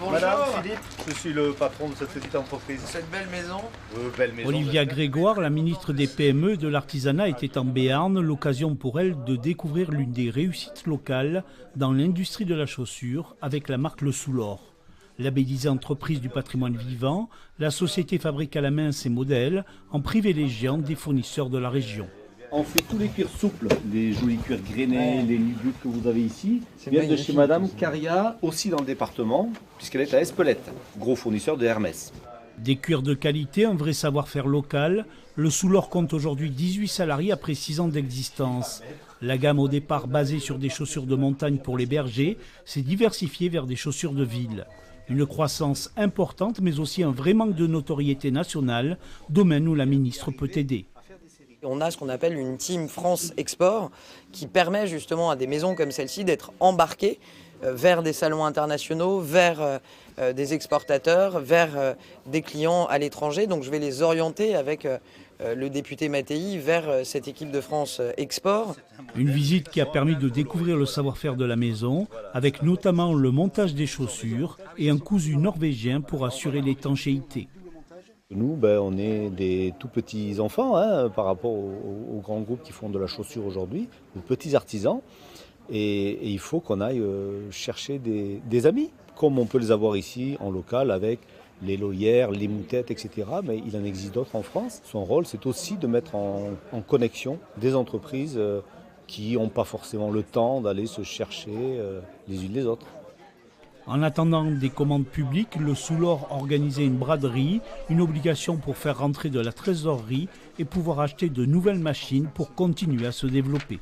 Bonjour. Madame Philippe, je suis le patron de cette petite entreprise. Cette belle maison. Belle maison. Olivia Grégoire, la ministre des PME et de l'Artisanat, était en Béarn, l'occasion pour elle de découvrir l'une des réussites locales dans l'industrie de la chaussure avec la marque Le Soulor. Labellisée entreprise du patrimoine vivant, la société fabrique à la main ses modèles en privilégiant des fournisseurs de la région. On fait tous les cuirs souples, les jolis cuirs grainés, les nubules que vous avez ici, viennent de magnifique. chez Madame Caria, aussi dans le département, puisqu'elle est à Espelette, gros fournisseur de Hermès. Des cuirs de qualité, un vrai savoir-faire local, le Soulor compte aujourd'hui 18 salariés après 6 ans d'existence. La gamme au départ basée sur des chaussures de montagne pour les bergers s'est diversifiée vers des chaussures de ville. Une croissance importante mais aussi un vrai manque de notoriété nationale, domaine où la ministre peut aider. On a ce qu'on appelle une team France Export qui permet justement à des maisons comme celle-ci d'être embarquées vers des salons internationaux, vers des exportateurs, vers des clients à l'étranger. Donc je vais les orienter avec le député Mattei vers cette équipe de France Export. Une visite qui a permis de découvrir le savoir-faire de la maison, avec notamment le montage des chaussures et un cousu norvégien pour assurer l'étanchéité. Nous, on est des tout petits enfants par rapport aux grands groupes qui font de la chaussure aujourd'hui, de petits artisans. Et il faut qu'on aille chercher des amis, comme on peut les avoir ici en local avec les Loyères, les Moutettes, etc. Mais il en existe d'autres en France. Son rôle, c'est aussi de mettre en connexion des entreprises qui n'ont pas forcément le temps d'aller se chercher les unes les autres. En attendant des commandes publiques, le Soulor organisait une braderie, une obligation pour faire rentrer de la trésorerie et pouvoir acheter de nouvelles machines pour continuer à se développer.